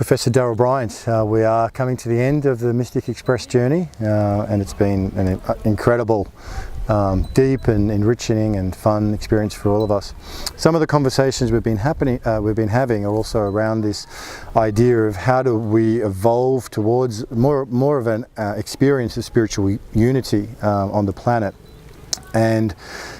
Professor Darrol Bryant. We are coming to the end of the Mystic Express journey, and it's been an incredible, deep and enriching and fun experience for all of us. Some of the conversations we've been having are also around this idea of how do we evolve towards more of an experience of spiritual unity on the planet. And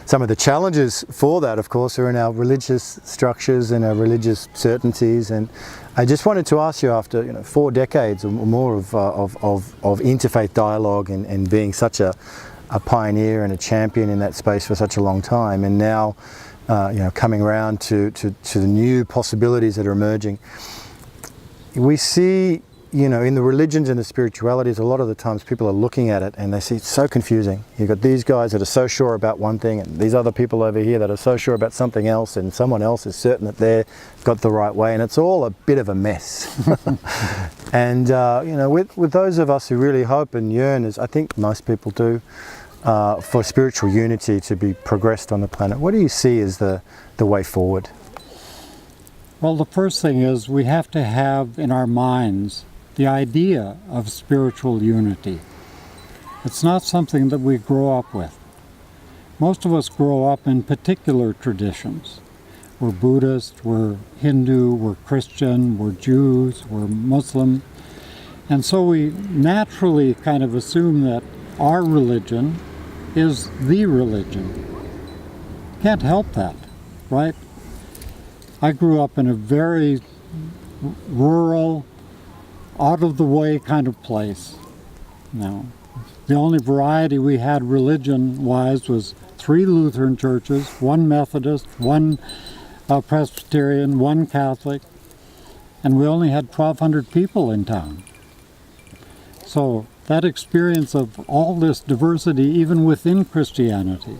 some of the challenges for that, of course, are in our religious structures and our religious certainties. And I just wanted to ask you, after 4 decades or more of interfaith dialogue and being such a pioneer and a champion in that space for such a long time, and now coming around to the new possibilities that are emerging, we see in the religions and the spiritualities, a lot of the times people are looking at it and they see it's so confusing. You've got these guys that are so sure about one thing, and these other people over here that are so sure about something else, and someone else is certain that they've got the right way, and it's all a bit of a mess. And with those of us who really hope and yearn, as I think most people do, for spiritual unity to be progressed on the planet, what do you see as the way forward? Well, the first thing is we have to have in our minds the idea of spiritual unity. It's not something that we grow up with. Most of us grow up in particular traditions. We're Buddhist, we're Hindu, we're Christian, we're Jews, we're Muslim. And so we naturally kind of assume that our religion is the religion. Can't help that, right? I grew up in a very rural, out-of-the-way kind of place. The only variety we had religion-wise was 3 Lutheran churches, 1 Methodist, 1 Presbyterian, 1 Catholic, and we only had 1,200 people in town. So that experience of all this diversity, even within Christianity.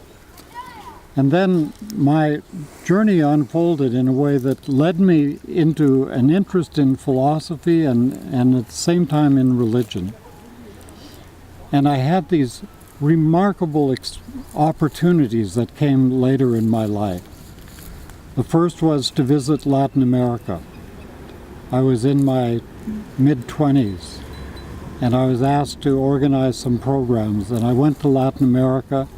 And then my journey unfolded in a way that led me into an interest in philosophy and at the same time in religion. And I had these remarkable opportunities that came later in my life. The first was to visit Latin America. I was in my mid-20s, and I was asked to organize some programs. And I went to Latin America,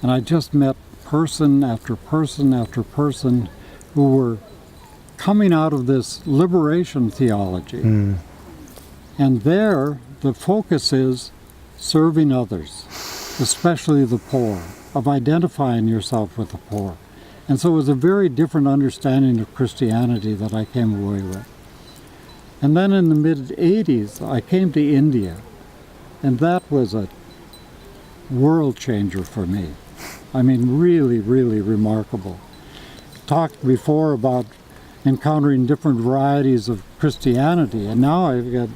and I just met person after person after person who were coming out of this liberation theology. And there, the focus is serving others, especially the poor, of identifying yourself with the poor. And so it was a very different understanding of Christianity that I came away with. And then in the mid-80s, I came to India, and that was a world changer for me. I mean, really, really remarkable. Talked before about encountering different varieties of Christianity, and now I've got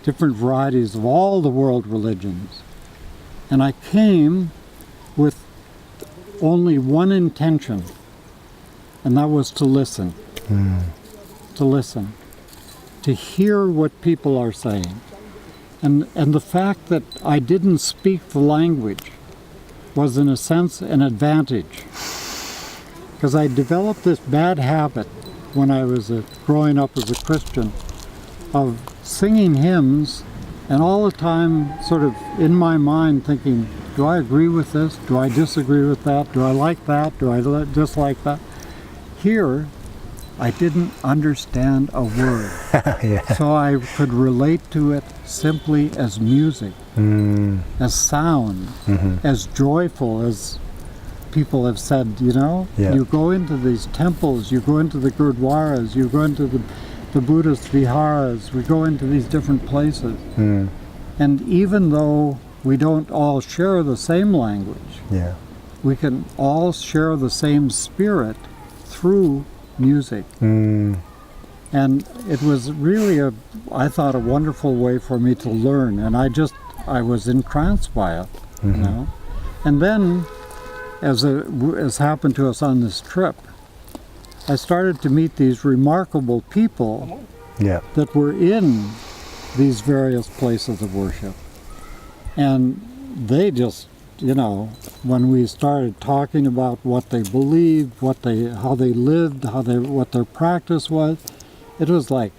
different varieties of all the world religions. And I came with only one intention, and that was to listen. To listen. To hear what people are saying. And the fact that I didn't speak the language was in a sense an advantage, because I developed this bad habit when I was growing up as a Christian of singing hymns and all the time sort of in my mind thinking, do I agree with this? Do I disagree with that? Do I like that? Do I dislike that? Here, I didn't understand a word. Yeah. So I could relate to it simply as music, as sound, as joyful as people have said, You go into these temples, you go into the Gurdwaras, you go into the Buddhist viharas, we go into these different places. And even though we don't all share the same language, we can all share the same spirit through music. And it was really I thought a wonderful way for me to learn, and I was entranced by it, And then, as happened to us on this trip, I started to meet these remarkable people that were in these various places of worship. And they just, when we started talking about what they believed, how they lived, what their practice was, it was like,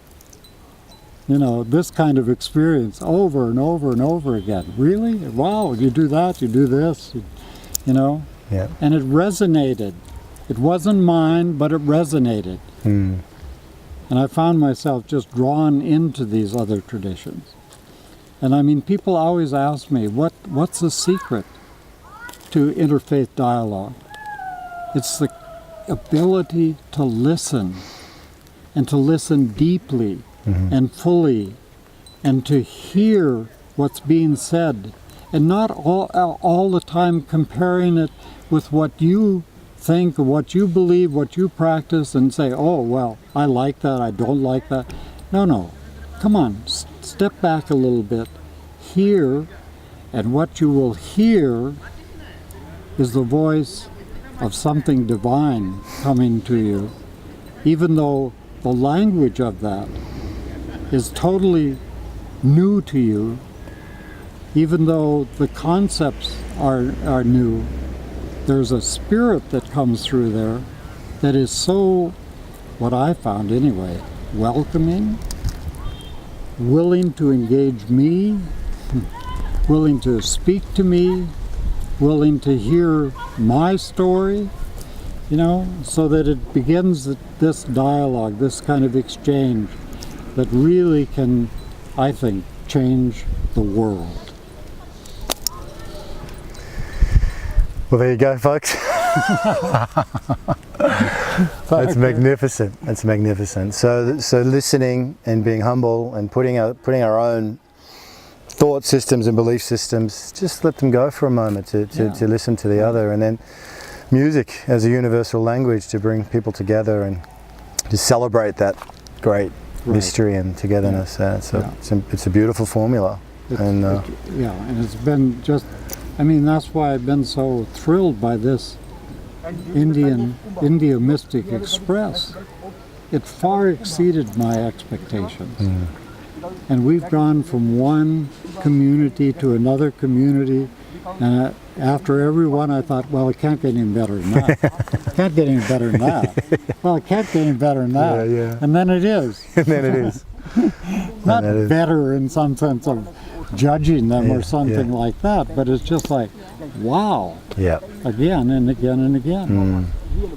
you know, this kind of experience over and over and over again. Really? Wow, you do that, you do this, you know? Yeah. And it resonated. It wasn't mine, but it resonated. Mm. And I found myself just drawn into these other traditions. And I mean, people always ask me, what's the secret to interfaith dialogue? It's the ability to listen, and to listen deeply and fully, and to hear what's being said, and not all the time comparing it with what you think, or what you believe, what you practice, and say, oh, well, I like that, I don't like that. No. Come on, step back a little bit. Hear, and what you will hear is the voice of something divine coming to you, even though the language of that is totally new to you, even though the concepts are new. There's a spirit that comes through there that is so, what I found anyway, welcoming, willing to engage me, willing to speak to me, willing to hear my story, you know, so that it begins this dialogue, this kind of exchange that really can, I think, change the world. Well, there you go, folks. That's magnificent. That's magnificent. So listening and being humble and putting our own thought systems and belief systems, just let them go for a moment to listen to the other, and then music as a universal language to bring people together and to celebrate that great mystery and togetherness. It's a beautiful formula. And it's been just, I mean, that's why I've been so thrilled by this India Mystic Express. It far exceeded my expectations. And we've gone from one community to another community, and after every one I thought, well, it can't get any better than that. It can't get any better than that. Well, it can't get any better than that. Yeah. And then it is. And then it is. Not better in some sense of judging them or something like that, but it's just like, wow. Yeah. Again and again and again.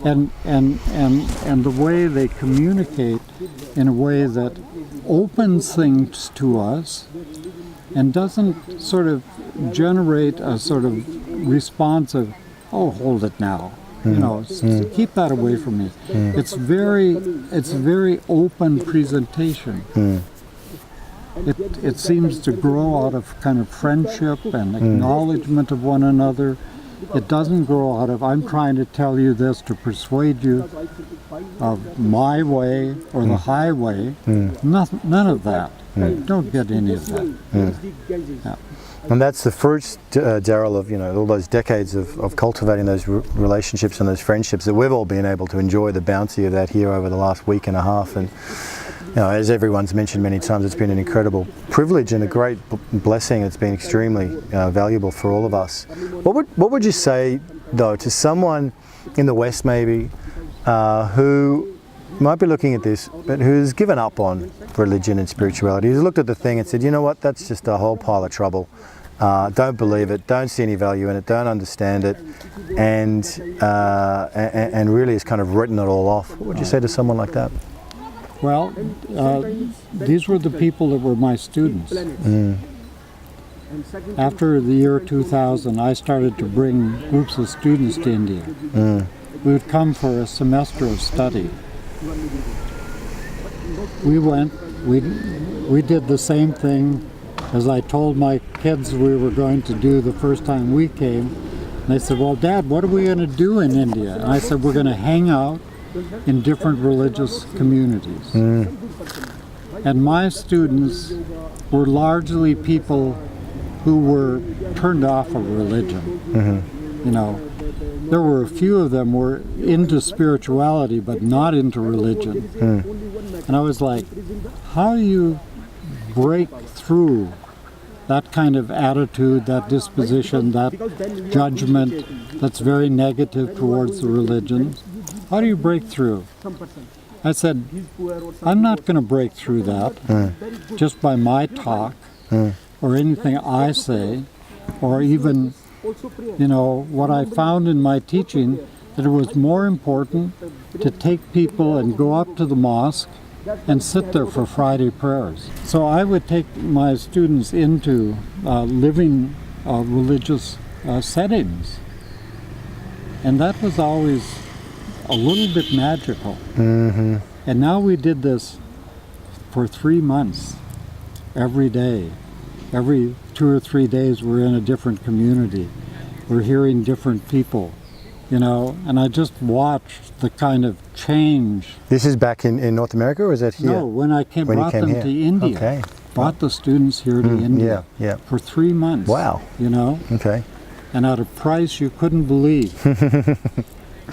And the way they communicate in a way that opens things to us and doesn't sort of generate a sort of response of, oh, hold it now. You know, keep that away from me. It's very open presentation. It seems to grow out of kind of friendship and acknowledgement of one another. It doesn't grow out of, I'm trying to tell you this to persuade you of my way or the highway. None of that. Don't get any of that. Yeah. And that's the fruits, Darrol, of all those decades of cultivating those relationships and those friendships that we've all been able to enjoy the bounty of that here over the last week and a half. And as everyone's mentioned many times, it's been an incredible privilege and a great blessing. It's been extremely valuable for all of us. What would you say, though, to someone in the West maybe who might be looking at this, but who's given up on religion and spirituality, who's looked at the thing and said, you know what, that's just a whole pile of trouble. Don't believe it, don't see any value in it, don't understand it, and really has kind of written it all off. What would you say to someone like that? Well, these were the people that were my students. After the year 2000, I started to bring groups of students to India. We would come for a semester of study. We went, we did the same thing as I told my kids we were going to do the first time we came. And they said, well, Dad, what are we going to do in India? And I said, we're going to hang out in different religious communities. And my students were largely people who were turned off of religion. You know, there were a few of them were into spirituality but not into religion. And I was like, how do you break through that kind of attitude, that disposition, that judgment that's very negative towards the religion? How do you break through? I said, I'm not going to break through that just by my talk or anything I say, or even, what I found in my teaching, that it was more important to take people and go up to the mosque and sit there for Friday prayers. So I would take my students into living religious settings. And that was always a little bit magical. Mm-hmm. And now we did this for 3 months, every day. Every 2 or 3 days we're in a different community. We're hearing different people, and I just watched the kind of change. This is back in North America, or is that here? No, when I brought them here. to India. Okay. Brought the students here to India for 3 months. Wow. Okay. And at a price you couldn't believe.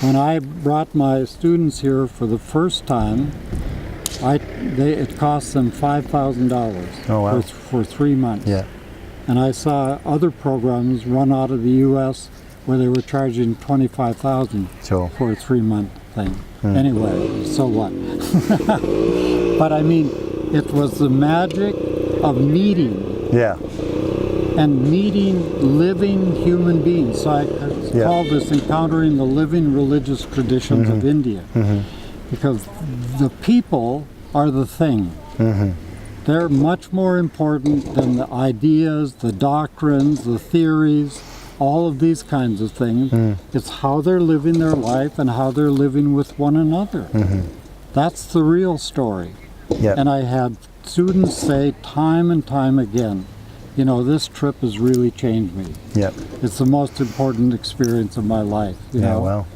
When I brought my students here for the first time, it cost them $5,000 for 3 months. Yeah. And I saw other programs run out of the U.S. where they were charging $25,000 for a 3-month thing. Anyway, so what? But I mean, it was the magic of meeting. Yeah. And meeting living human beings. So I call this Encountering the Living Religious Traditions of India. Because the people are the thing. They're much more important than the ideas, the doctrines, the theories, all of these kinds of things. It's how they're living their life and how they're living with one another. That's the real story. Yep. And I had students say time and time again, this trip has really changed me. Yep. It's the most important experience of my life. Wow.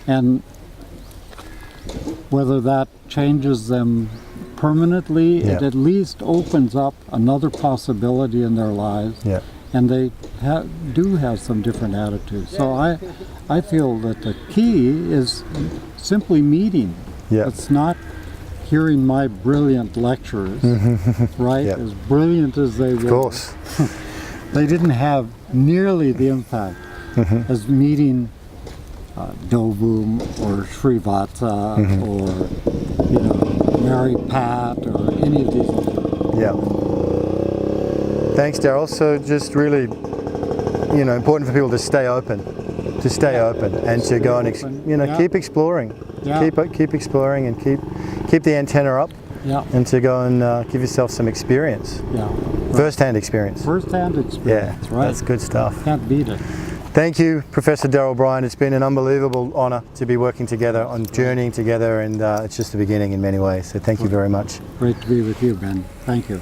And whether that changes them permanently, it at least opens up another possibility in their lives. Yeah. And they do have some different attitudes. So I feel that the key is simply meeting. Yeah. It's not hearing my brilliant lectures, right? Yep. As brilliant as they were. Of course. They didn't have nearly the impact as meeting Dovum or Srivatsa or Mary Pat or any of these. Yeah. Thanks, Darrol. So just really, important for people to stay open, and to go and keep exploring, keep exploring, and keep the antenna up, and to go and give yourself some experience, first-hand experience. First-hand experience, yeah, right? That's good stuff. Can't beat it. Thank you, Professor Darrol Bryant. It's been an unbelievable honour to be working together, on journeying together, and it's just the beginning in many ways. So thank you very much. Great to be with you, Ben. Thank you.